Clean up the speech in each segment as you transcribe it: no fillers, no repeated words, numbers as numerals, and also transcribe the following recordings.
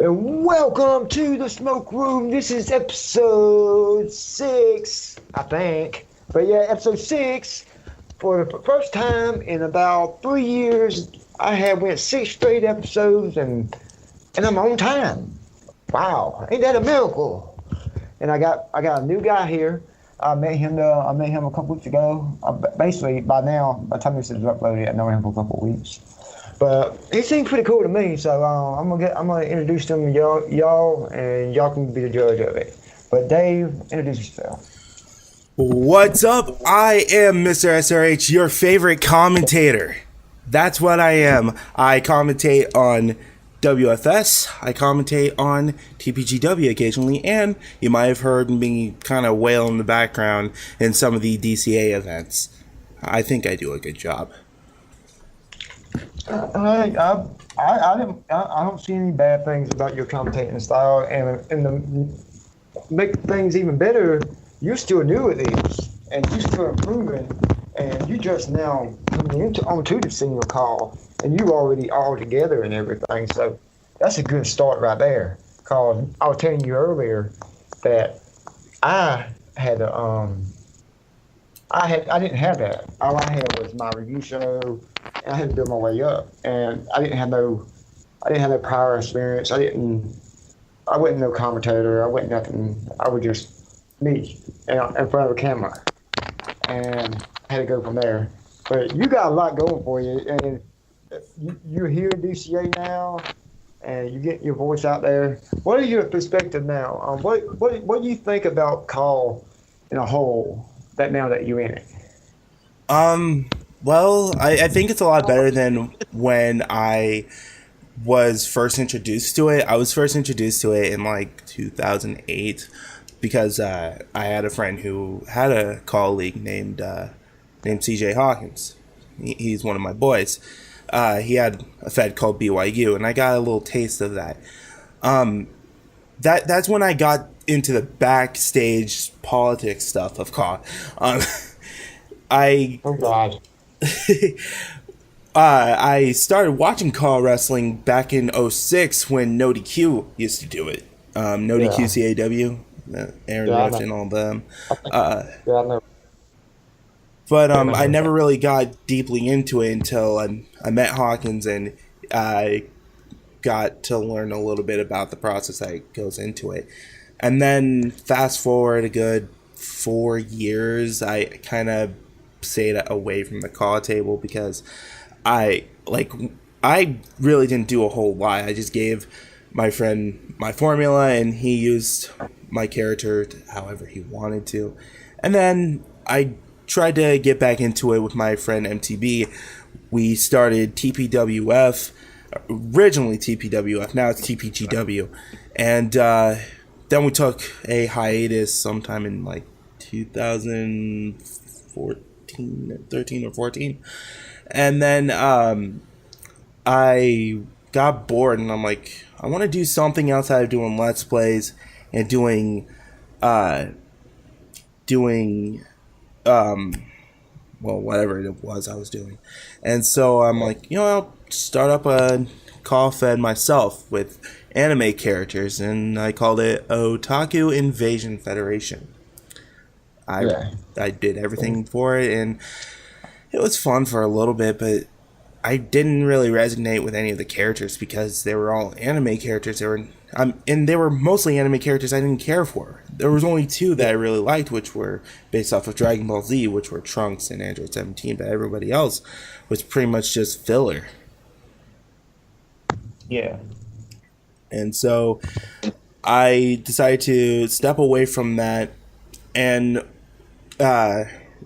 And welcome to the smoke room. This is episode 6, I think. But yeah, episode 6. For the first time in about 3 years, I have went 6 straight episodes and I'm on time. Wow, ain't that a miracle? And I got a new guy here. I met him a couple weeks ago. Basically, by now, by the time this is uploaded, I know him for a couple of weeks. But he seemed pretty cool to me, so I'm gonna introduce him to y'all, and y'all can be the judge of it. But Dave, introduce yourself. What's up? I am Mr. SRH, your favorite commentator. That's what I am. I commentate on WFS, I commentate on TPGW occasionally, and you might have heard me kind of wail in the background in some of the DCA events. I think I do a good job. I don't see any bad things about your commentating style, and to make things even better, you're still new at these, and you're still improving, and you just now coming onto the senior call, and you already all together and everything. So that's a good start right there. Cause I was telling you earlier that I had a I didn't have that. All I had was my review show, and I had to build my way up. And I didn't have no prior experience. I wasn't no commentator. I wasn't nothing. I was just me in front of a camera, and I had to go from there. But you got a lot going for you, and you're here in DCA now, and you get your voice out there. What is your perspective now? What do you think about call in a whole? Now that you're in it? Well, I think it's a lot better than when I was first introduced to it. I was first introduced to it in like 2008 because I had a friend who had a colleague named CJ Hawkins. He's one of my boys. He had a fed called BYU, and I got a little taste of that. That's when I got into the backstage politics stuff of CAW. Oh God. I started watching CAW wrestling back in 06 when No DQ used to do it. No DQ CAW, Aaron Rush and all them. I know. But I never really got deeply into it until I met Hawkins, and I got to learn a little bit about the process that goes into it. And then fast forward a good 4 years, I kind of stayed away from the call table because I really didn't do a whole lot. I just gave my friend my formula, and he used my character however he wanted to. And then I tried to get back into it with my friend MTB. We started TPWF, originally TPWF, now it's TPGW. And then we took a hiatus sometime in like 13 or 14. And then I got bored, and I'm like, I want to do something outside of doing Let's Plays and doing whatever it was I was doing. And so I'm like, I'll start up a call fed myself with anime characters, and I called it Otaku Invasion Federation. I did everything for it, and it was fun for a little bit, but I didn't really resonate with any of the characters because they were all anime characters. And they were mostly anime characters I didn't care for. There was only 2 that I really liked, which were based off of Dragon Ball Z, which were Trunks and Android 17, but everybody else was pretty much just filler. Yeah. And so I decided to step away from that and redid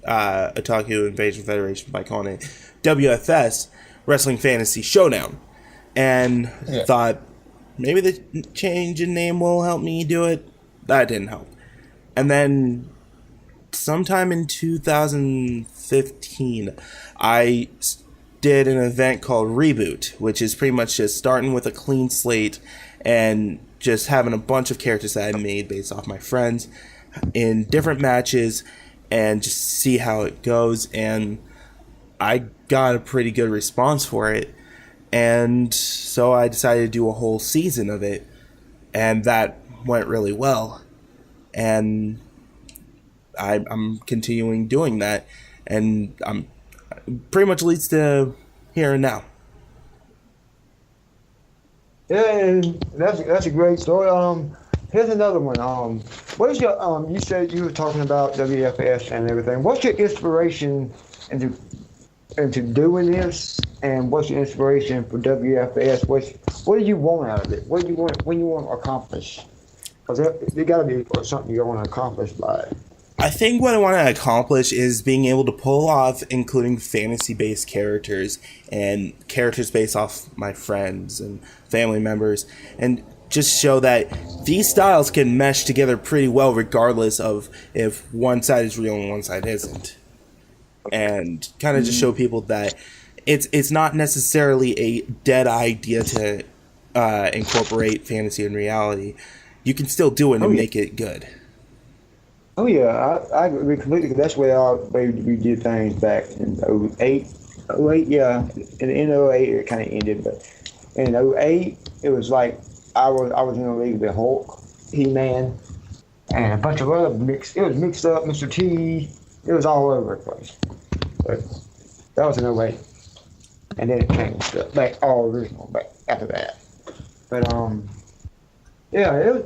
Otaku Invasion Federation by calling it WFS, Wrestling Fantasy Showdown. And thought maybe the change in name will help me do it. That didn't help. And then sometime in 2015, I did an event called Reboot, which is pretty much just starting with a clean slate and just having a bunch of characters that I made based off my friends in different matches and just see how it goes. And I got a pretty good response for it. and so I decided to do a whole season of it, and that went really well, and I'm continuing doing that, and I'm pretty much leads to here and now. Yeah, and that's a great story. Here's another one. What is your You said you were talking about WFS and everything. What's your inspiration into doing this, and what's your inspiration for WFS? What do you want out of it? What do you want to accomplish? Because there got to be something you want to accomplish by it. I think what I want to accomplish is being able to pull off including fantasy-based characters and characters based off my friends and family members, and just show that these styles can mesh together pretty well regardless of if one side is real and one side isn't. And kind of just show people that it's not necessarily a dead idea to incorporate fantasy and reality. You can still do it and make it good. Oh yeah, I agree completely. That's where we did things back in 08. 08, yeah. In 08 it kind of ended, but in 08 it was like I was in the league with Hulk, He-Man, and a bunch of other mixed. It was mixed up, Mr. T. It was all over the place. But that was in 08, and then it changed back all original back after that. But yeah, it was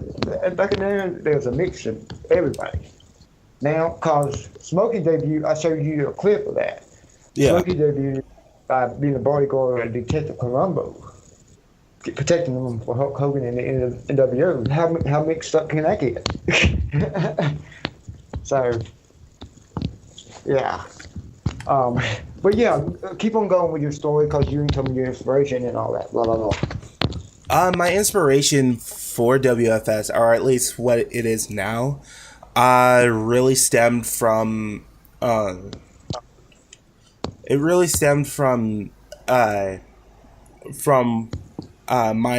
back in there was a mix of everybody. Now, cause Smokey debuted, I showed you a clip of that. Yeah. Smokey debuted by being a bodyguard of Detective Columbo, protecting them for Hulk Hogan and the NWO. How mixed up can that get? So, yeah. But yeah, keep on going with your story because you can tell me your inspiration and all that. Blah blah blah. My inspiration for WFS, or at least what it is now, really stemmed from mine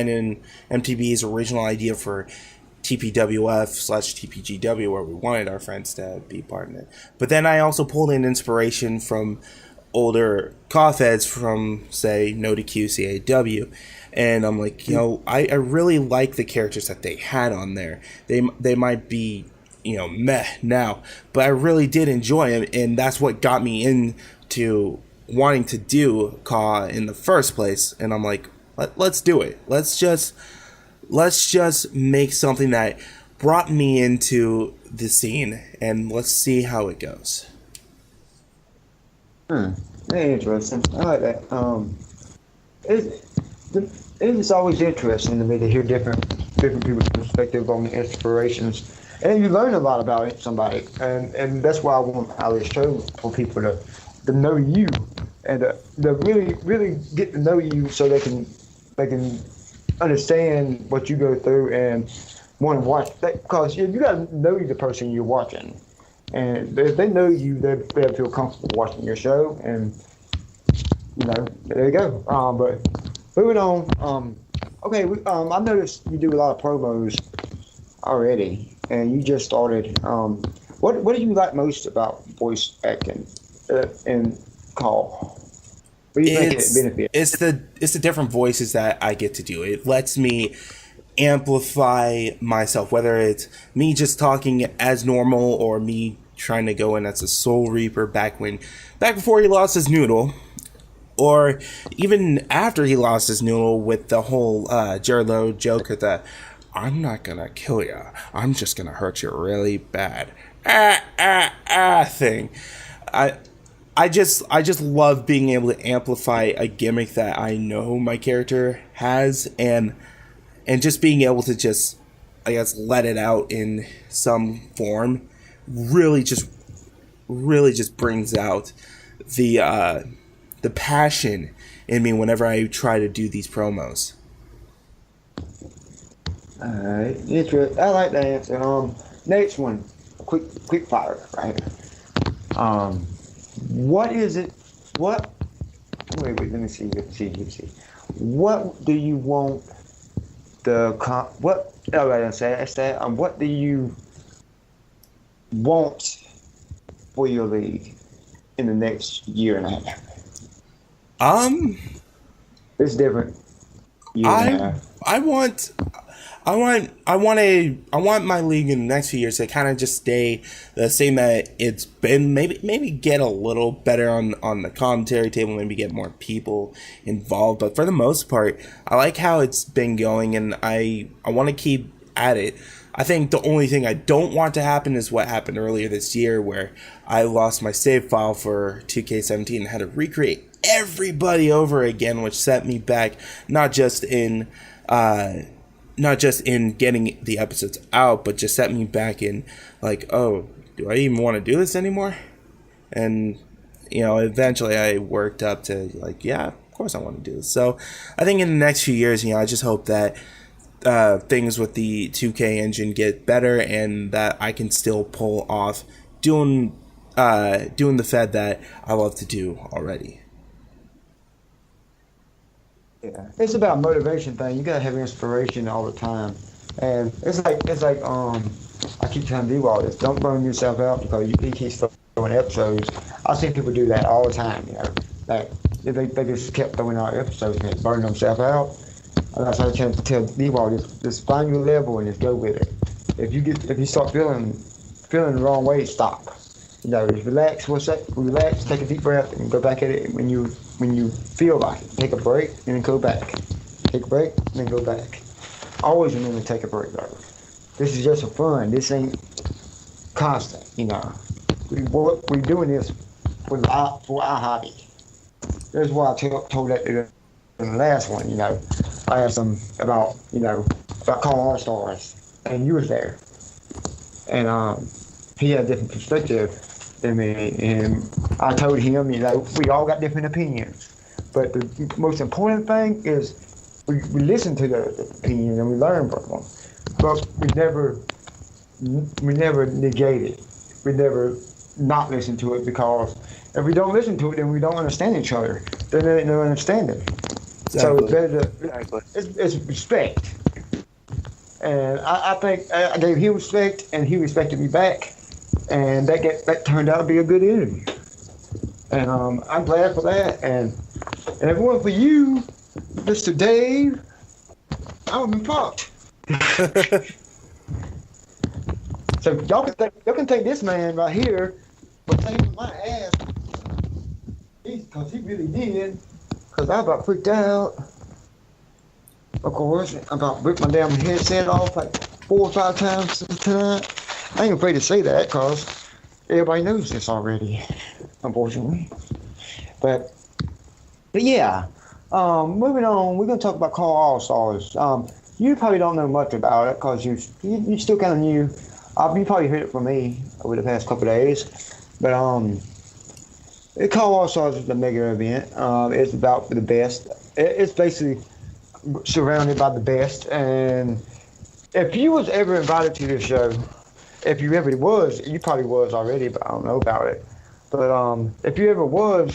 and MTB's original idea for TPWF/TPGW, where we wanted our friends to be part of it. But then I also pulled in inspiration from older coffheads from, say, No DQ CAW. And I'm like, I really like the characters that they had on there. They might be, meh now, but I really did enjoy them, and that's what got me into wanting to do Caw in the first place. And I'm like, let's do it. Let's just make something that brought me into the scene, and let's see how it goes. Very interesting. I like that. It's always interesting to me to hear different people's perspective on the inspirations, and you learn a lot about somebody, and that's why I want this show for people to know you and to really get to know you, so they can understand what you go through and want to watch that, because you got to know the person you're watching, and if they know you, they'll feel comfortable watching your show, and there you go. But moving on. Okay, I noticed you do a lot of promos already, and you just started. What do you like most about voice acting in Caw? What do you think it benefits? It's the different voices that I get to do. It lets me amplify myself, whether it's me just talking as normal or me trying to go in as a Soul Reaper back before he lost his noodle, or even after he lost his noodle with the whole Jared Leto joke of the "I'm not gonna kill you, I'm just gonna hurt you really bad" thing. I just love being able to amplify a gimmick that I know my character has, and just being able to just, I guess, let it out in some form really just brings out the passion in me whenever I try to do these promos. Alright, interesting. I like that answer. Next one, quick fire, right? What is it? What? Wait. Let me see. What do you want what? Oh, right, that's that. What do you want for your league in the next year and a half? It's different. I want my league in the next few years to kind of just stay the same that it's been. Maybe get a little better on the commentary table. Maybe get more people involved. But for the most part, I like how it's been going, and I want to keep at it. I think the only thing I don't want to happen is what happened earlier this year, where I lost my save file for 2K17 and had to recreate everybody over again, which set me back not just in getting the episodes out, but just set me back in like, oh, do I even want to do this anymore? And eventually I worked up to like, yeah, of course I want to do this. So I think in the next few years, I just hope that things with the 2K engine get better, and that I can still pull off doing the Fed that I love to do already. Yeah, it's about motivation thing. You gotta have inspiration all the time, and it's like I keep telling people all this: don't burn yourself out because you keep throwing episodes. I've seen people do that all the time. Like they just kept throwing out episodes and burning themselves out. And that's why I tell people just find your level and just go with it. If you start feeling the wrong way, stop. Just relax for a second, relax, take a deep breath, and go back at it when you feel like it. Take a break and then go back. Take a break and then go back. Always remember to take a break, though. This is just for fun. This ain't constant. We're doing this for our hobby. That's why I told that in the last one. I asked them about Call All Stars, and you was there, and he had a different perspective than me, and I told him, we all got different opinions, but the most important thing is we listen to the opinions and we learn from them, but we never negate it. We never not listen to it, because if we don't listen to it, then we don't understand each other. Then there ain't no understanding. Exactly. So it's better to, it's respect. And I think I gave him respect, and he respected me back, and that turned out to be a good interview. And I'm glad for that. And if it weren't for you, Mr. Dave, I would have been fucked. So y'all can take this man right here, but take my ass, because he really did. Because I about freaked out. Of course, I about ripped my damn headset off like 4 or 5 times tonight. I ain't afraid to say that because everybody knows this already, unfortunately. But yeah, moving on, we're going to talk about Call All Stars. You probably don't know much about it because you're still kind of new. You probably heard it from me over the past couple of days. But Call All Stars is a mega event. It's about the best. It's basically surrounded by the best. And if you was ever invited to this show, if you ever was, you probably was already, but I don't know about it. But if you ever was,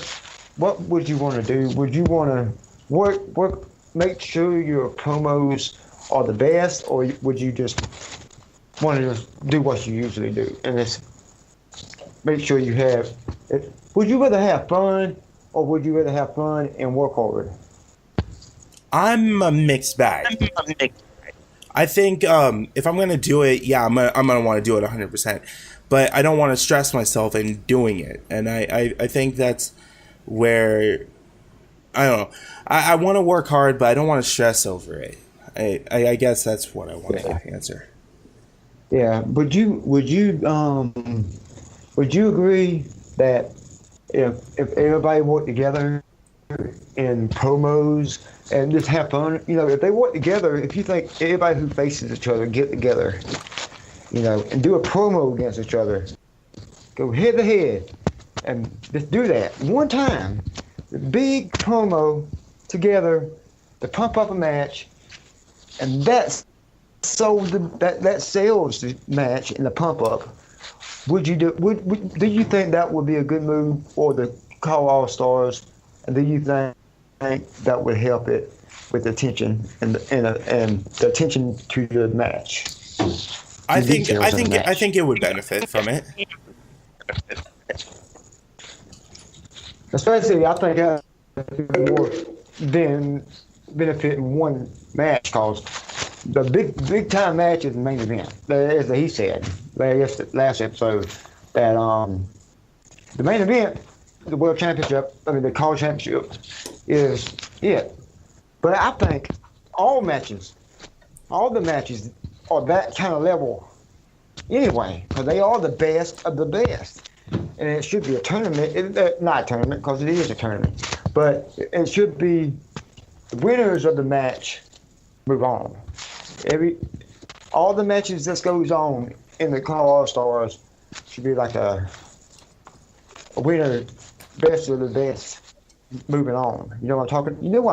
what would you want to do? Would you want to make sure your promos are the best, or would you just want to just do what you usually do and just make sure you have it? Would you rather have fun, or would you rather have fun and work hard? I'm a mixed bag. I think if I'm gonna do it, yeah, I'm gonna want to do it 100%. But I don't want to stress myself in doing it, and I think that's where I don't know. I want to work hard, but I don't want to stress over it. I guess that's what I want to answer. Yeah, would you agree that if everybody worked together in promos and just have fun, if they work together, if you think everybody who faces each other get together, and do a promo against each other, go head to head, and just do that one time, the big promo together to pump up a match, and that sells the match in the pump up. Would you do you think that would be a good move for the Call All Stars? And do you think that would help it with the tension and the attention to the match? I think it would benefit from it. Especially, I think more than benefiting one match, cause the big time match is the main event. As he said last episode, that the main event, the world championship, the college championship, is it. But I think all the matches are that kind of level anyway, because they are the best of the best. And it should be a tournament, not a tournament, because it is a tournament, but it should be the winners of the match move on. All the matches that goes on in the College All-Stars should be like a winner, best of the best, moving on. You know what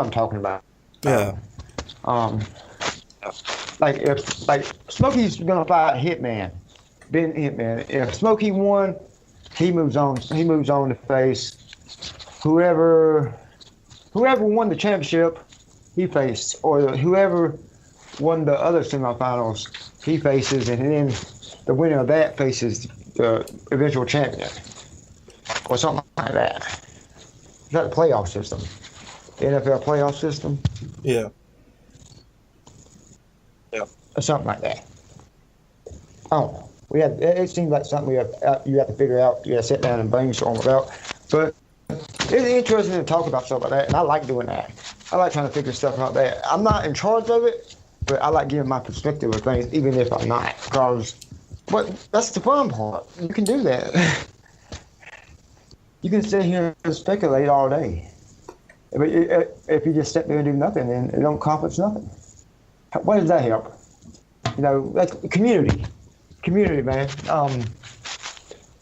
I'm talking about. Yeah. Like Smokey's gonna fight Hitman, Ben Hitman. If Smokey won, he moves on. He moves on to face whoever won the championship. He faced, or whoever won the other semifinals, he faces, and then the winner of that faces the eventual champion, or something like that. Is that the playoff system? The NFL playoff system? Yeah. Or something like that. I don't know. It seems like something you have to figure out. You have to sit down and brainstorm about. But it's interesting to talk about stuff like that, and I like doing that. I like trying to figure stuff out that I'm not in charge of it, but I like giving my perspective of things, even if I'm not. Because that's the fun part. You can do that. You can sit here and speculate all day. But if you just sit there and do nothing, then it don't accomplish nothing. What does that help? That's community, man.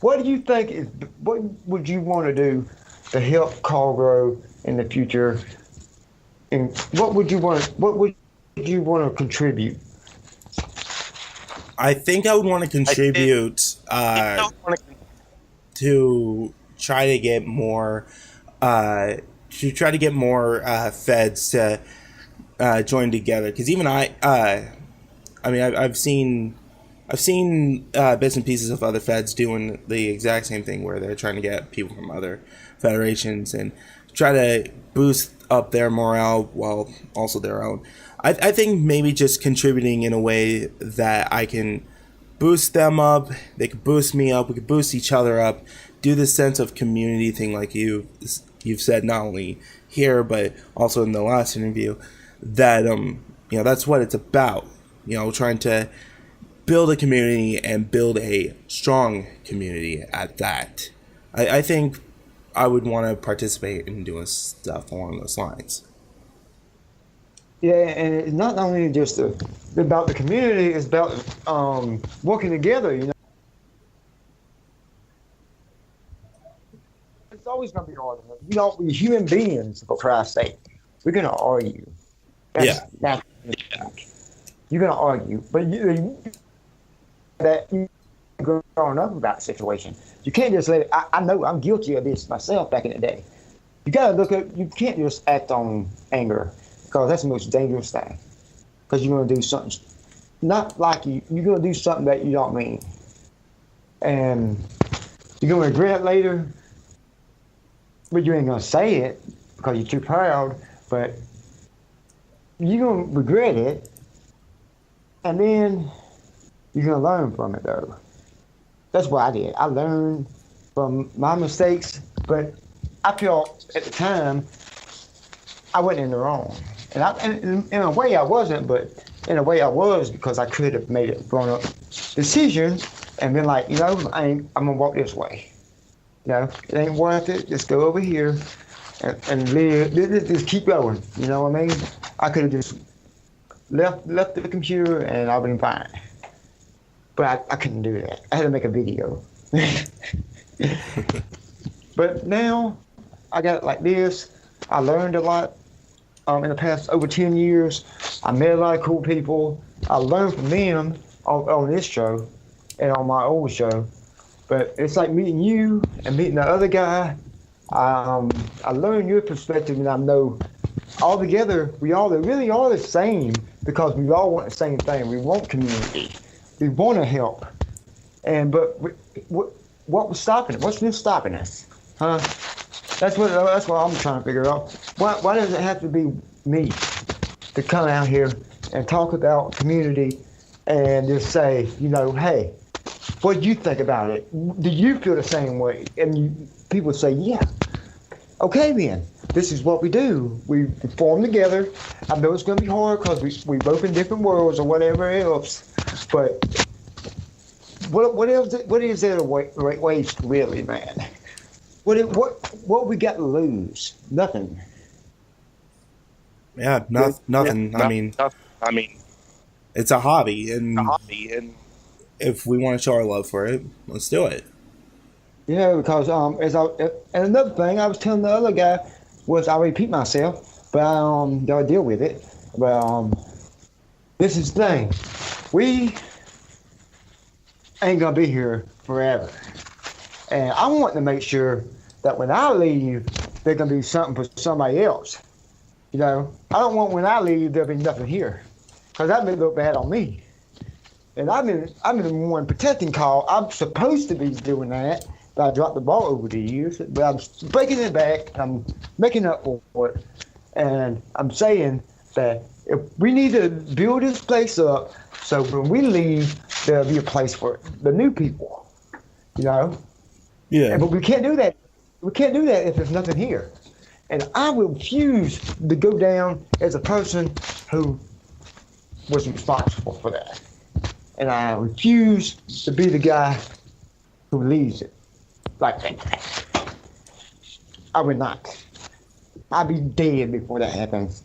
What do you think what would you want to do to help Carl grow in the future? And what would you want to contribute? I think I would want to contribute to try to get more feds to join together, because even I've seen bits and pieces of other feds doing the exact same thing, where they're trying to get people from other federations and try to boost up their morale while also their own. I think maybe just contributing in a way that I can boost them up, they can boost me up, we can boost each other up, do this sense of community thing like you've said, not only here but also in the last interview, that that's what it's about. Trying to build a community and build a strong community at that. I think I would want to participate in doing stuff along those lines. Yeah, and it's not only just about the community, it's about working together, It's always going to be argument. We're human beings, for Christ's sake. We're going to argue. That's you're going to argue. But you're growing up about the situation. You can't just let it. I know I'm guilty of this myself back in the day. You got to you can't just act on anger, because that's the most dangerous thing. Because you're going to do something, not like you're going to do something that you don't mean. And you're going to regret it later, but you ain't going to say it because you're too proud, but you're going to regret it, and then you're going to learn from it, though. That's what I did. I learned from my mistakes, but I felt at the time I wasn't in the wrong. And in a way I wasn't, but in a way I was, because I could have made a grown-up decision and been like, I'm going to walk this way. It ain't worth it. Just go over here and live. Just keep going. You know what I mean? I could have just left the computer and I've been fine. But I couldn't do that. I had to make a video. But now I got it like this. I learned a lot in the past over 10 years. I met a lot of cool people. I learned from them on this show and on my old show. But it's like meeting you and meeting the other guy. I learned your perspective, and I know all together we all really are the same, because we all want the same thing. We want community. We want to help. But what was stopping it? What's been stopping us? Huh? That's what I'm trying to figure out. Why does it have to be me to come out here and talk about community and just say, hey, what do you think about it? Do you feel the same way? And people say, yeah. Okay, then. This is what we do. We form together. I know it's going to be hard because we both in different worlds or whatever else. But what is there to waste, really, man? What we got to lose? Nothing. Yeah, nothing. I mean, it's a hobby, and if we want to show our love for it, let's do it. Yeah, because and another thing I was telling the other guy was, I repeat myself, but gotta deal with it. But this is the thing, we ain't gonna be here forever, and I want to make sure that when I leave, there's gonna be something for somebody else. I don't want when I leave there'll be nothing here, because that may look bad on me. And I've been the one protecting Carl. I'm supposed to be doing that. I dropped the ball over the years, but I'm breaking it back. I'm making up for it, and I'm saying that if we need to build this place up, so when we leave, there'll be a place for the new people. Yeah. But we can't do that. We can't do that if there's nothing here. And I refuse to go down as a person who was responsible for that. And I refuse to be the guy who leads it. Like that. I would not. I'd be dead before that happens.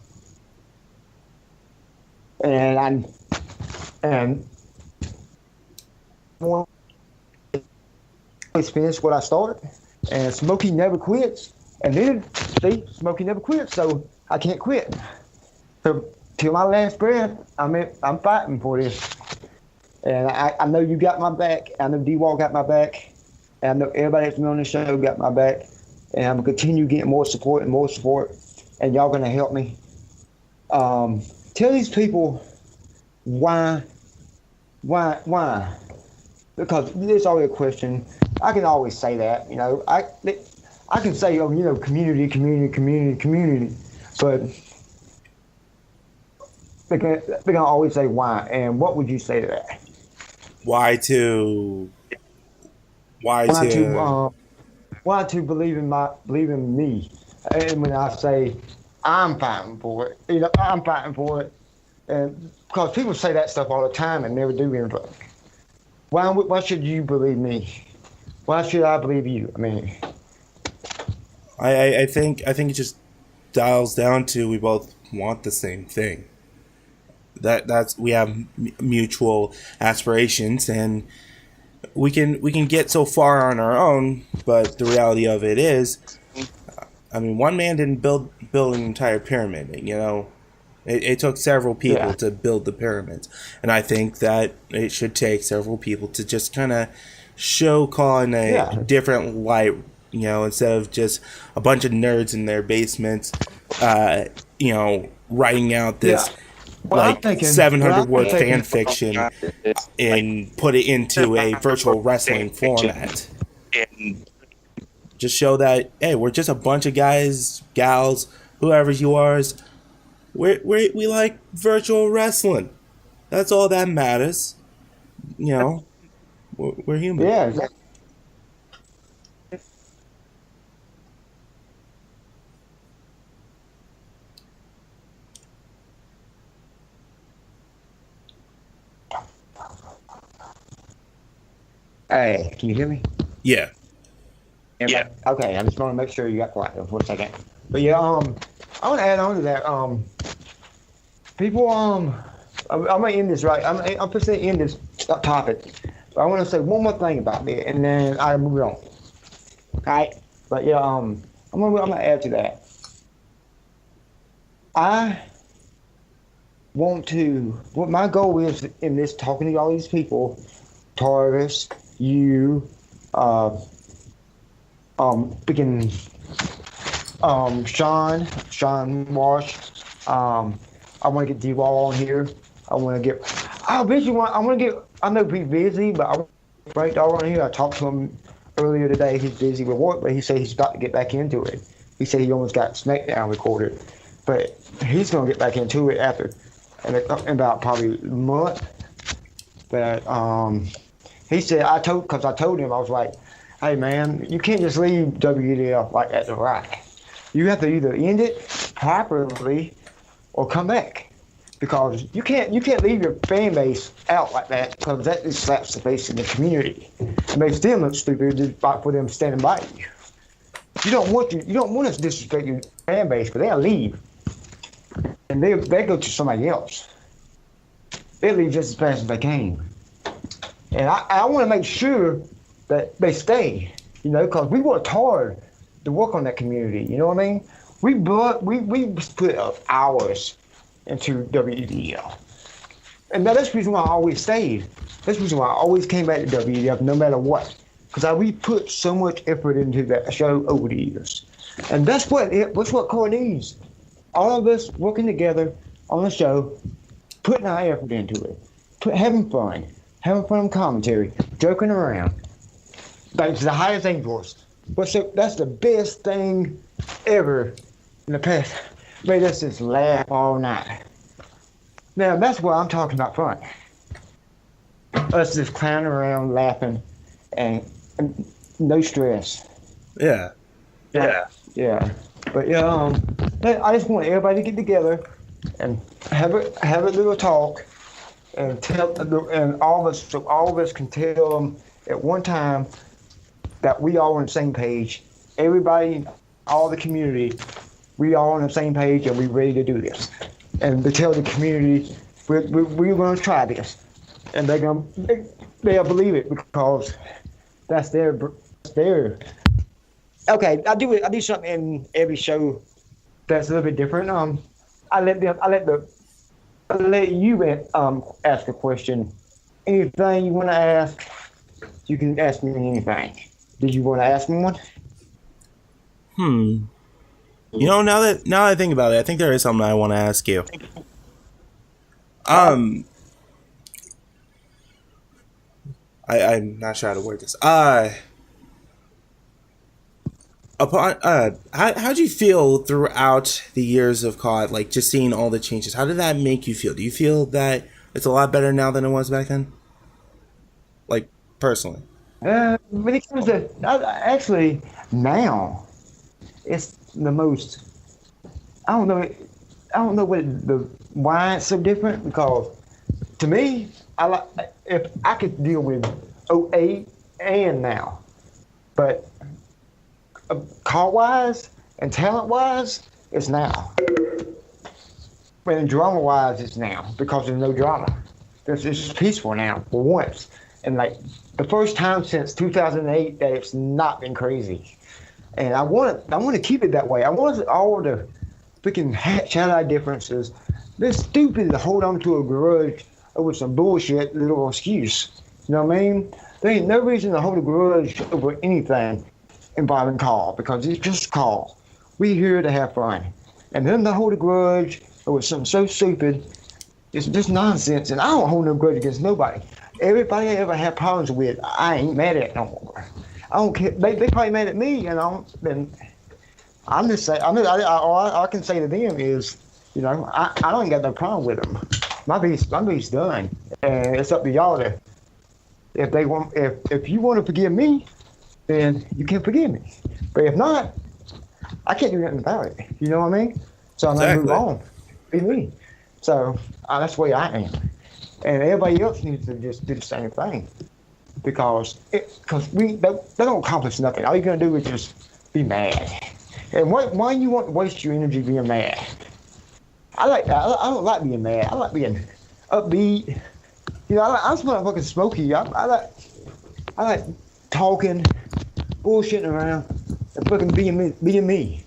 And I want to finish what I started. And Smokey never quits. And then, see, Smokey never quits, so I can't quit. So till my last breath, I'm fighting for this. And I know you got my back. I know D-Wall got my back. And I know everybody that's been on the show got my back. And I'm going to continue getting more support and more support. And y'all going to help me. Tell these people why. Because there's always a question. I can always say that, I can say, community. But they're going to always say why. And what would you say to that? Why to believe in me? And when I say I'm fighting for it, I'm fighting for it, and because people say that stuff all the time and never do anything. Why should you believe me? Why should I believe you? I think it just dials down to we both want the same thing. That's we have mutual aspirations, and we can get so far on our own, but the reality of it is, one man didn't build an entire pyramid. It took several people to build the pyramids, and I think that it should take several people to just kind of show Colin a different light. Instead of just a bunch of nerds in their basements, writing out this. 700 word fan fiction and put it into a virtual wrestling format. Just show that, hey, we're just a bunch of guys, gals, whoever you are. We like virtual wrestling. That's all that matters. We're human. Yeah, exactly. Hey, can you hear me? Yeah. Yeah. Okay, I just want to make sure you got quiet for a second. But yeah, I want to add on to that. People, I'm gonna end this right. I'm just gonna end this topic. But I want to say one more thing about it, and then I move on. All right. But yeah, I'm gonna add to that. What my goal is in this, talking to all these people, Tarvis, you, freaking, Sean Wash, I want to get D-Wall on here. I want to get, I know he's busy, but I want to break Dog on here. I talk to him earlier today. He's busy with work, but he said he's about to get back into it. He said he almost got SmackDown recorded, but he's going to get back into it after in about probably a month. But he said I told him, I was like, hey man, you can't just leave WWF like at the rack. You have to either end it properly or come back, because you can't leave your fan base out like that, because that just slaps the face in the community. It makes them look stupid just for them standing by you. You don't want to disrespect your fan base, but they'll leave and they go to somebody else. They leave just as fast as they came, and I want to make sure that they stay, because we worked hard to work on that community. You know what I mean? We put up hours into WWF, and that's the reason why I always stayed. That's the reason why I always came back to WWF no matter what, because we put so much effort into that show over the years, and that's what Core needs. All of us working together on the show, putting our effort into it, having fun on commentary, joking around. That's the highest thing for us. That's the best thing ever in the past. Made us just laugh all night. Now, that's what I'm talking about fun. Us just clowning around, laughing, and no stress. Yeah. Yeah. But I just want everybody to get together and have a little talk, and all of us can tell them at one time that we all on the same page. Everybody, all the community, we all on the same page, and we ready to do this. And to tell the community we're going to try this, and they'll believe it, because that's their. Okay, I do something in every show that's a little bit different. I let you ask a question. Anything you want to ask, you can ask me anything. Did you want to ask me one? Now that I think about it, I think there is something I want to ask you. I'm not sure how to word this. How'd you feel throughout the years of COD, like just seeing all the changes? How did that make you feel? Do you feel that it's a lot better now than it was back then? Like, personally? When it comes to actually now, it's the most. I don't know why it's so different, because to me, if I could deal with 08 and now, but call wise and talent wise, it's now. But drama wise, it's now, because there's no drama. It's peaceful now for once, and like the first time since 2008 that it's not been crazy. And I want to keep it that way. I want all the freaking shout out differences. It's stupid to hold on to a grudge over some bullshit little excuse. You know what I mean? There ain't no reason to hold a grudge over anything involving call, because it's just call. We're here to have fun. And then to hold a grudge over something so stupid, it's just nonsense. And I don't hold no grudge against nobody. Everybody I ever had problems with, I ain't mad at no more. I don't care. They probably mad at me, then I'm just saying. All I can say to them is, I don't got no problem with them. My beat's done, and it's up to y'all to. If you want to forgive me, then you can forgive me. But if not, I can't do nothing about it. You know what I mean? So I'm gonna move on. Be me. So that's the way I am, and everybody else needs to just do the same thing. Because they don't accomplish nothing. All you're gonna do is just be mad. And why you want to waste your energy being mad? I don't like being mad. I like being upbeat. I'm fucking Smokey. I like talking, bullshitting around, and fucking being me.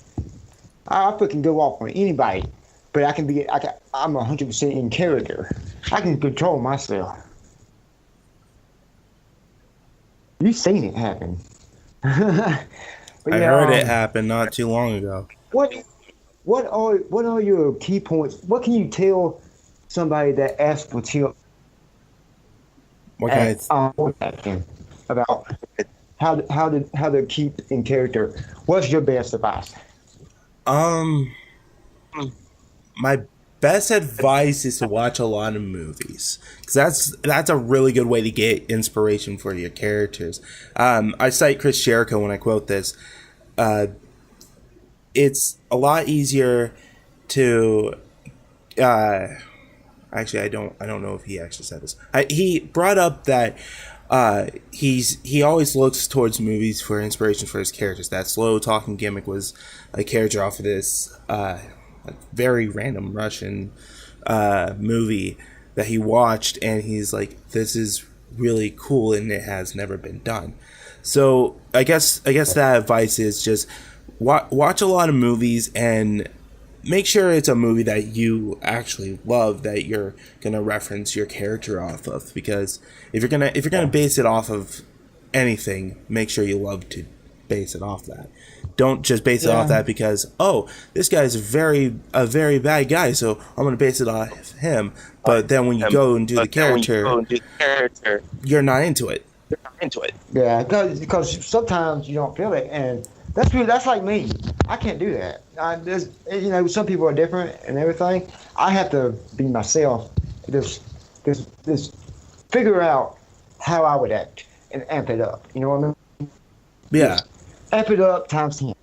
I fucking go off on anybody, but I'm 100% in character. I can control myself. You've seen it happen. I heard it happen not too long ago. What are your key points? What can you tell somebody that asks for tips? What can about? how to keep in character. What's your best advice? My best advice is to watch a lot of movies, because that's a really good way to get inspiration for your characters. I cite Chris Jericho when I quote this. It's a lot easier to actually I don't know if he actually said this. He brought up that he always looks towards movies for inspiration for his characters. That slow talking gimmick was a character off of this very random Russian movie that he watched, and he's like, this is really cool and it has never been done. So I guess that advice is just watch a lot of movies and make sure it's a movie that you actually love, that you're gonna reference your character off of. Because if you're gonna base it off of anything, make sure you love to base it off that. Don't just base it off that because, oh, this guy's a very bad guy, so I'm gonna base it off him. But then when you go and do the character, you're not into it. Yeah, because sometimes you don't feel it, and that's like me. I can't do that. Some people are different and everything. I have to be myself. Just figure out how I would act and amp it up. You know what I mean? Yeah. Just amp it up times 10.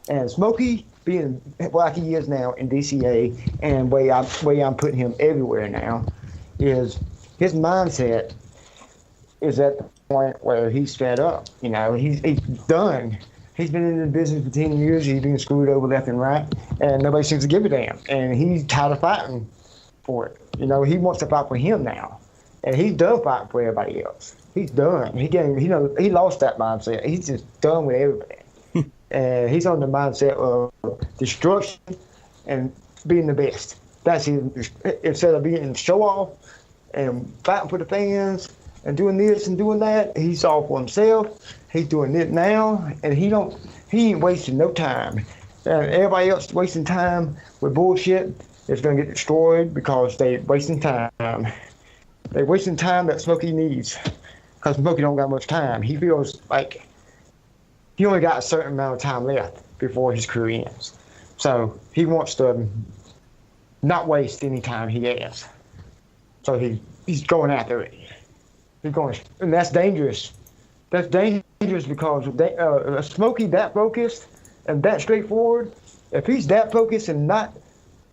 And Smokey being like he is now in DCA, and way I'm putting him everywhere now, is his mindset is at the point where he's fed up. He's done. He's been in the business for 10 years. He's been screwed over left and right, and nobody seems to give a damn. And he's tired of fighting for it. He wants to fight for him now, and he's done fighting for everybody else. He's done. He lost that mindset. He's just done with everybody, and he's on the mindset of destruction and being the best. That's his. Instead of being show off and fighting for the fans and doing this and doing that, he's all for himself. He's doing it now, and he ain't wasting no time. And everybody else wasting time with bullshit is gonna get destroyed because they wasting time. They wasting time that Smokey needs, because Smokey don't got much time. He feels like he only got a certain amount of time left before his career ends. So he wants to not waste any time he has. So he's going after it. He's going, and that's dangerous. That's dangerous because Smokey that focused and that straightforward, if he's that focused and not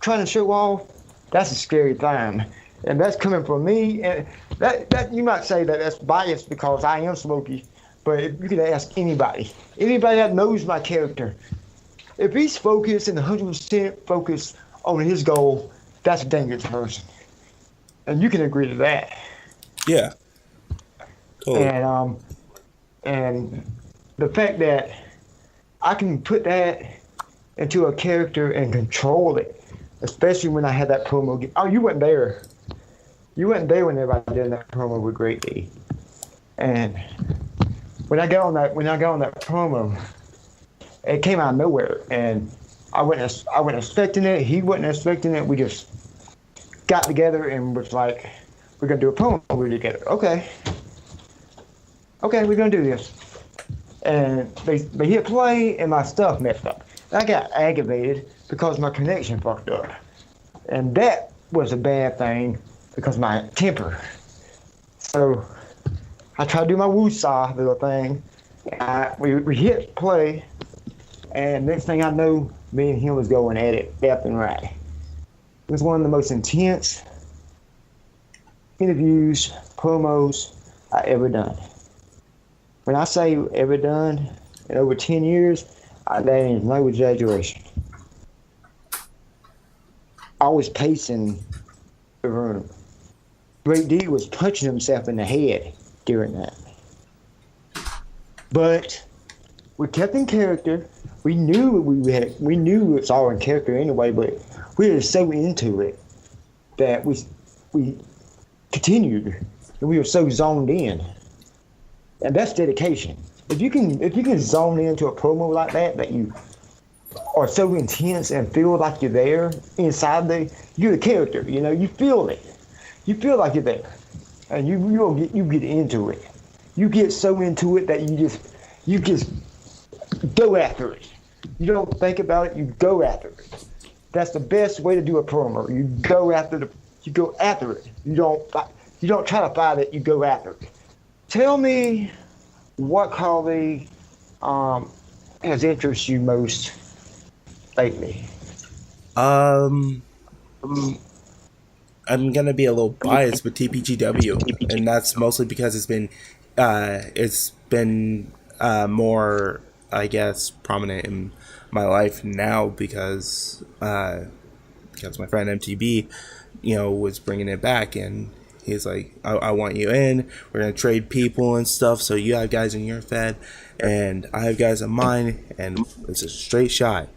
trying to show off, that's a scary time. And that's coming from me. And that you might say that that's biased because I am Smokey, but if you could ask anybody that knows my character, if he's focused and 100% focused on his goal, that's a dangerous person. And you can agree to that. Yeah. Cool. And the fact that I can put that into a character and control it, especially when I had that promo. Oh, you weren't there. You weren't there when everybody did that promo with Great D. And when I got on that promo, it came out of nowhere, and I wasn't expecting it. He wasn't expecting it. We just got together and was like, we're gonna do a promo together. Okay, we're gonna do this. And they hit play, and my stuff messed up. And I got aggravated because my connection fucked up. And that was a bad thing because my temper. So I tried to do my woo-saw little thing. We hit play, and next thing I know, me and him was going at it left and right. It was one of the most intense interviews, promos I ever done. When I say ever done in over 10 years, that ain't no exaggeration. I was pacing the room. Great D was punching himself in the head during that. But we kept in character. We knew we knew it's all in character anyway, but we were so into it that we continued, and we were so zoned in. And that's dedication. If you can zone into a promo like that you are so intense and feel like you're there inside you're the character, you feel it. You feel like you're there. And you get into it. You get so into it that you just You just go after it. You don't think about it. You go after it. That's the best way to do a promo. You go after it. You don't try to fight it. You go after it. Tell me what colleague has interested you most lately. I'm gonna be a little biased with TPGW, and that's mostly because it's been more, I guess, prominent in my life now because my friend MTB, was bringing it back, and he's like, I want you in. We're gonna trade people and stuff. So you have guys in your Fed, and I have guys in mine, and it's a straight shot.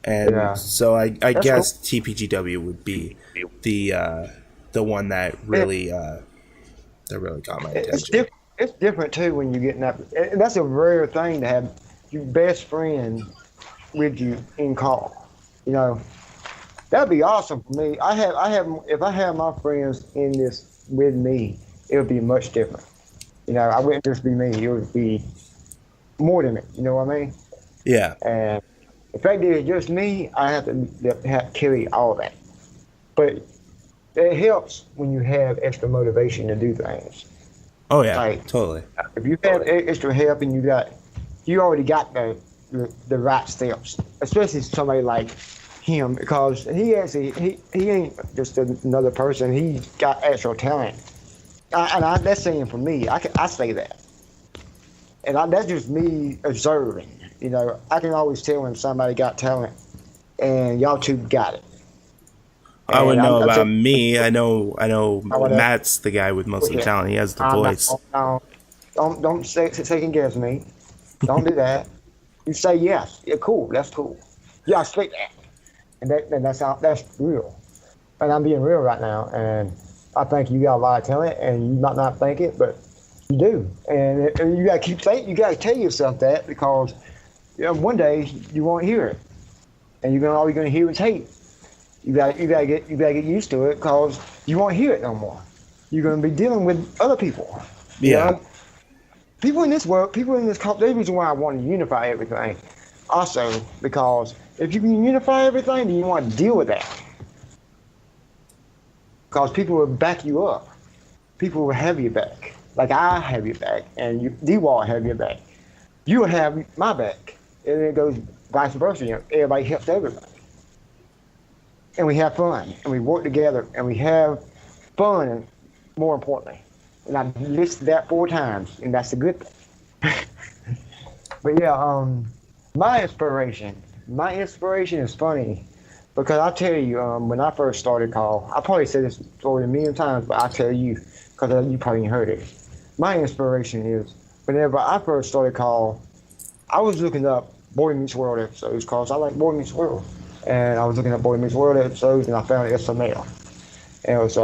And so I guess cool. TPGW would be the one that really caught my attention. It's different too when you get in that. And that's a rare thing to have your best friend with you in call. That'd be awesome for me. If I have my friends in this with me, it would be much different. I wouldn't just be me. It would be more than it. You know what I mean? Yeah. And the fact that it's just me, I have to carry all that. But it helps when you have extra motivation to do things. Oh yeah, totally. If you have extra help and you already got the right steps, especially somebody like him, because he ain't just another person. He's got actual talent, and that's saying for me. I say that, and that's just me observing. I can always tell when somebody got talent, and y'all two got it. And I wouldn't know about me. I know. Matt's the guy with most of the talent. He has the voice. Don't second guess me. Don't do that. You say yes. Yeah, cool. That's cool. Yeah, I speak that. And that's real. And I'm being real right now. And I think you got a lot of talent, and you might not think it, but you do. And you got to keep saying. You got to tell yourself that, because one day you won't hear it, and all you're gonna hear is hate. You gotta get used to it, because you won't hear it no more. You're gonna be dealing with other people. Yeah. People in this world, there's the reason why I want to unify everything. Also, because if you can unify everything, then you want to deal with that. Because people will back you up. People will have your back. Like I have your back, and D-Wall have your back. You will have my back. And it goes vice versa. Everybody helps everybody. And we have fun, and we work together, and we have fun, and more importantly. And I listed that 4 times, and that's a good thing. But yeah, my inspiration is funny, because I tell you, when I first started call, I probably said this story a million times, but I'll tell you, because you probably ain't heard it. My inspiration is, whenever I first started call, I was looking up Boy Meets World episodes, because I like Boy Meets World. And I was looking at Boy Meets World episodes, and I found SML. And it was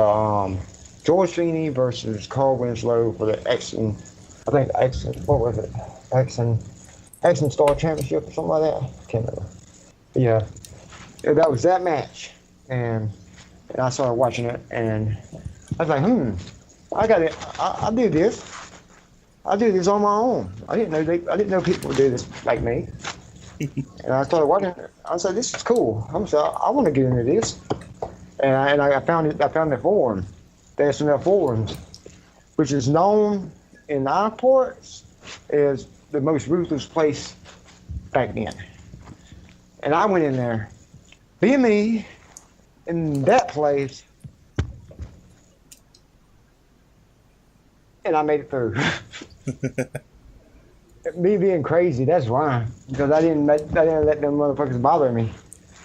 George Feeney versus Carl Winslow for the X-And Star Championship or something like that. I can't remember. Yeah, that was that match. And I started watching it, and I was like, I got it. I do this. I do this on my own. I didn't know people would do this like me. And I started watching it. I said, "This is cool." I want to get into this. And I found it. I found the forum, the SNL forums, which is known in our parts as the most ruthless place back then. And I went in there, being me, in that place, and I made it through. Me being crazy, that's why. Because I didn't let them motherfuckers bother me.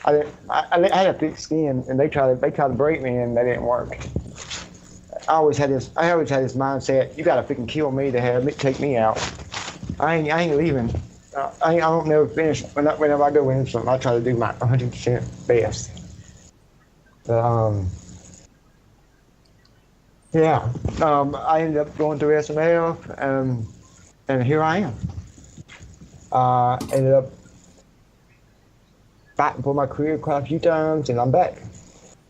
I had a thick skin, and they tried to break me, and that didn't work. I always had this mindset: you gotta freaking kill me to take me out. I ain't leaving. I don't never finish. Whenever I go in something, I try to do my 100% best. I ended up going through SML, and here I am. Ended up fighting for my career quite a few times, and I'm back.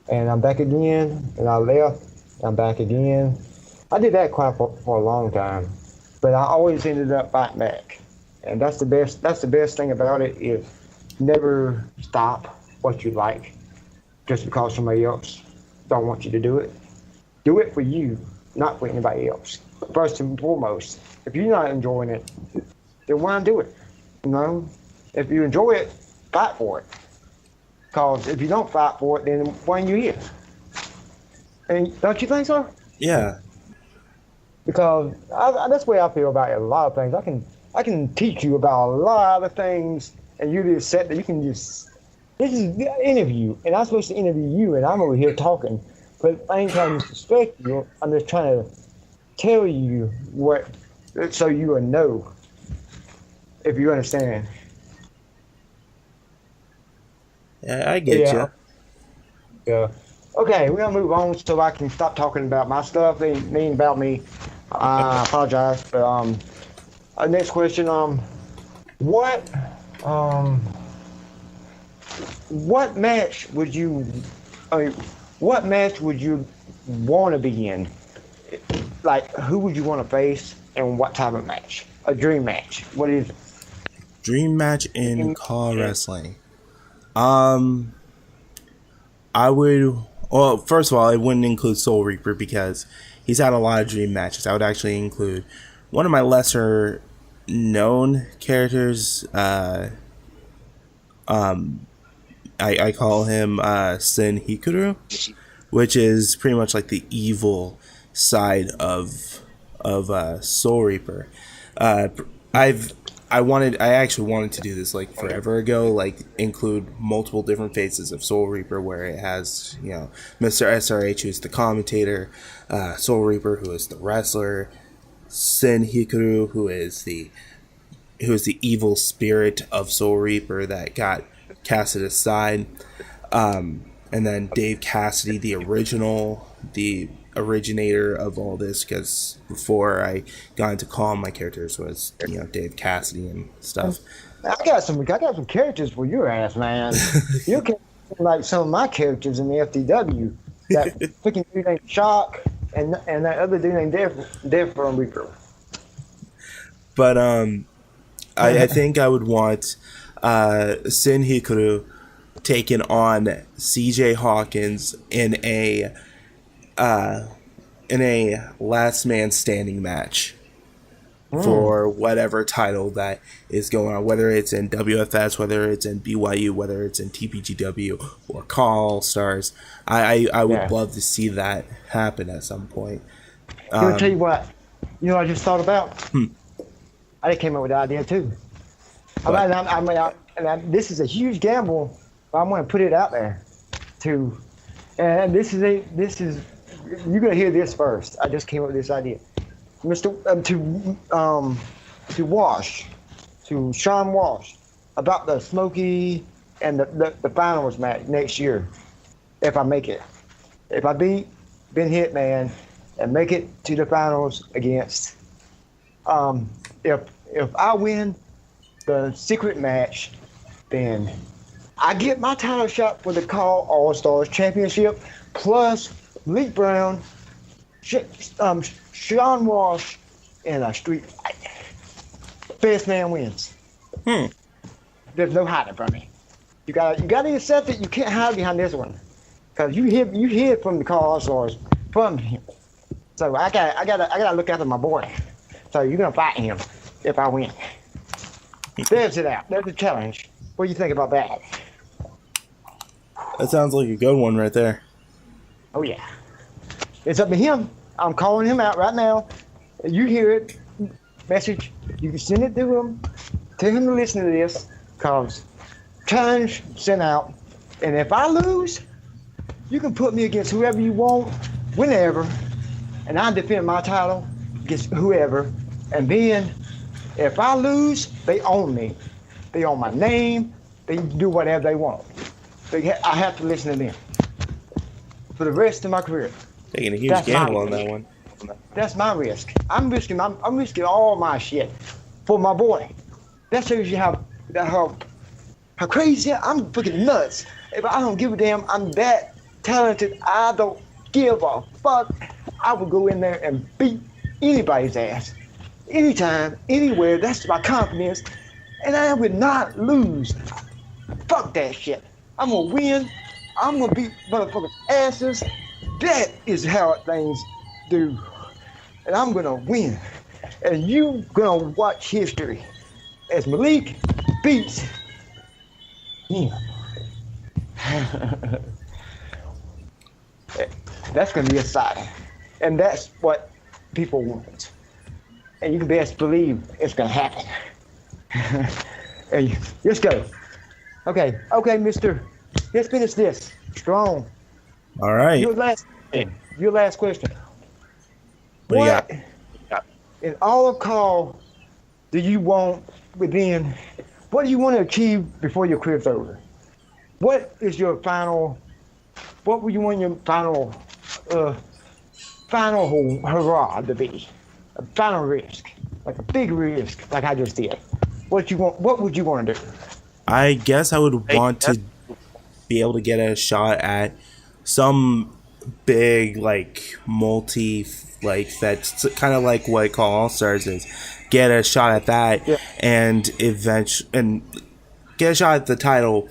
And I'm back again, and I left, and I'm back again. I did that quite for a long time. but I always ended up fighting back. And that's the best. That's the best thing about it is never stop what you like just because somebody else don't want you to do it. Do it for you, not for anybody else. First and foremost, if you're not enjoying it, then why do it? You know, if you enjoy it, fight for it. Because if you don't fight for it, then why are you here? And don't you think so? Yeah. Because that's the way I feel about a lot of things. I can teach you about a lot of things, and you just set that you can just. This is the interview, and I'm supposed to interview you, and I'm over here talking. But I ain't trying to disrespect you. I'm just trying to tell you what, so you will know. If you understand. Yeah, I get you. Yeah. Okay, we're gonna move on so I can stop talking about my stuff. Ain't about me. I apologize. But next question. What match would you? What match would you want to be in? Like, who would you want to face, and what type of match? A dream match. What is it? Dream match in car wrestling. I would. Well, first of all, it wouldn't include Soul Reaper because he's had a lot of dream matches. I would actually include one of my lesser known characters. I call him Sin Hikaru, which is pretty much like the evil side of Soul Reaper. I actually wanted to do this like forever ago, like include multiple different faces of Soul Reaper, where it has, you know, Mr. SRH, who's the commentator, Soul Reaper, who is the wrestler, Sin Hikaru, who is the evil spirit of Soul Reaper that got casted aside, and then Dave Cassidy, the originator of all this, because before I got into calling my characters was, you know, Dave Cassidy and stuff. I got some characters for your ass, man. You can like some of my characters in the FTW. That freaking dude named Shock and that other dude named Death from Reaper. But I think I would want Sin Hikaru taking on CJ Hawkins in a last man standing match for whatever title that is going on, whether it's in WFS, whether it's in BYU, whether it's in TPGW or Call Stars. I would love to see that happen at some point. I'll tell you what, I just thought about. I just came up with the idea too. This is a huge gamble, but I'm going to put it out there too. And this is you're gonna hear this first. I just came up with this idea, to Sean Walsh, about the Smokey and the finals match next year. If I make it, if I beat Ben Hitman and make it to the finals against, if I win the secret match, then I get my title shot for the Call All Stars Championship plus Lee Brown, Sean Walsh, and a street fight. Best man wins. There's no hiding from me. You gotta accept it. You can't hide behind this one, cause you hear from the Call All Stars from him. So I gotta look after my boy. So you're gonna fight him if I win. There's it out. There's the challenge. What do you think about that? That sounds like a good one right there. Oh yeah. It's up to him. I'm calling him out right now. You hear it. Message. You can send it to him. Tell him to listen to this. Cause challenge sent out. And if I lose, you can put me against whoever you want, whenever. And I defend my title against whoever. And then if I lose, they own me. They own my name. They do whatever they want. I have to listen to them for the rest of my career. Taking a huge gamble on that one. That's my risk. I'm risking all my shit for my boy. That shows you how crazy I'm freaking nuts. If I don't give a damn, I'm that talented. I don't give a fuck. I would go in there and beat anybody's ass anytime, anywhere. That's my confidence. And I would not lose. Fuck that shit. I'm gonna win. I'm gonna beat motherfuckers' asses. That is how things do. And I'm gonna win. And you gonna watch history as Malik beats him. That's gonna be exciting. And that's what people want. And you can best believe it's gonna happen. Hey, let's go. Okay, mister. Let's finish this. Strong. All right. Your last question. What do you got? In all of call do you want within, what do you want to achieve before your career's over? What would you want your final hurrah to be? A final risk, like a big risk, like I just did. What would you want to do? I guess I would want to be able to get a shot at some big, like, that's kind of like what Call All Stars is. Get a shot at that, and get a shot at the title.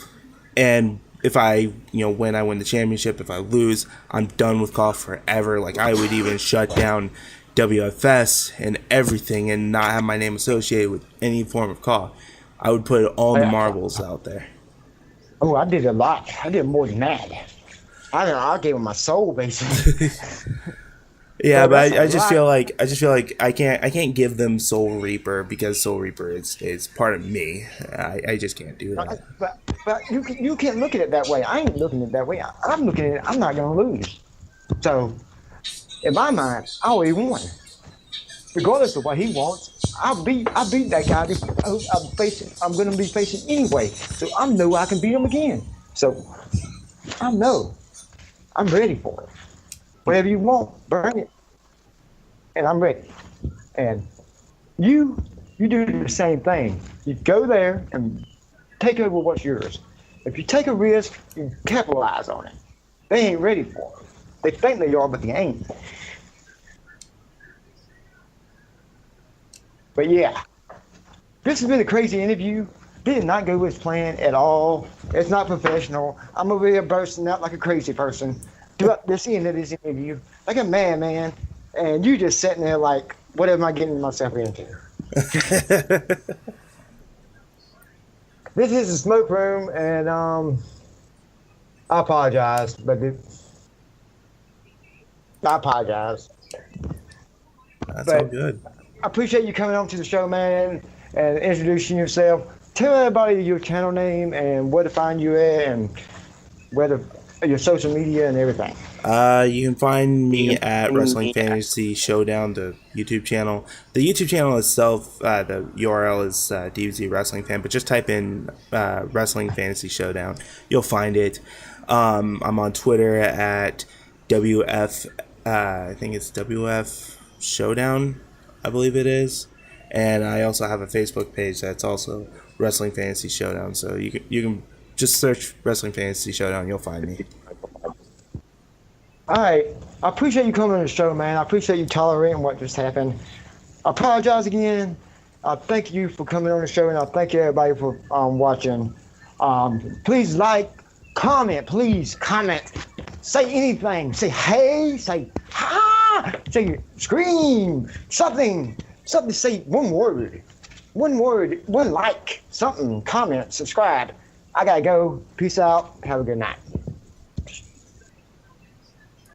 And if I, win, I win the championship. If I lose, I'm done with Call forever. Like, I would even shut down WFS and everything and not have my name associated with any form of Call. I would put all the marbles out there. Oh, I did a lot. I did more than that. I gave him my soul, basically. Yeah, but I just feel like I can't give them Soul Reaper because Soul Reaper is part of me. I just can't do that. But you can't look at it that way. I ain't looking at it that way. I'm looking at it. I'm not gonna lose. So in my mind, I already won. Regardless of what he wants, I beat that guy. I'm gonna be facing anyway. So I know I can beat him again. So I'm ready for it. Whatever you want, bring it. And I'm ready. And you do the same thing. You go there and take over what's yours. If you take a risk, you capitalize on it. They ain't ready for it. They think they are, but they ain't. But yeah, this has been a crazy interview. Did not go as planned at all. It's not professional. I'm over here bursting out like a crazy person throughout this end of this interview, like a madman, and you just sitting there like, what am I getting myself into? This is the smoke room, and I apologize, but I apologize. That's all good. I appreciate you coming on to the show, man, and introducing yourself. Tell everybody your channel name and where to find you at, and your social media and everything. You can find me at Wrestling Fantasy Showdown, the YouTube channel. The YouTube channel itself, the URL is DBZ Wrestling Fan, but just type in Wrestling Fantasy Showdown. You'll find it. I'm on Twitter at WF, I think it's WF Showdown, I believe it is. And I also have a Facebook page that's also Wrestling Fantasy Showdown. So you can just search Wrestling Fantasy Showdown. You'll find me. All right. I appreciate you coming on the show, man. I appreciate you tolerating what just happened. I apologize again. I thank you for coming on the show, and I thank everybody for watching. Please comment. Please comment. Say anything. Say hey. Say ha. Say scream. Something. Say one word. One like. Something. Comment. Subscribe. I gotta go. Peace out. Have a good night.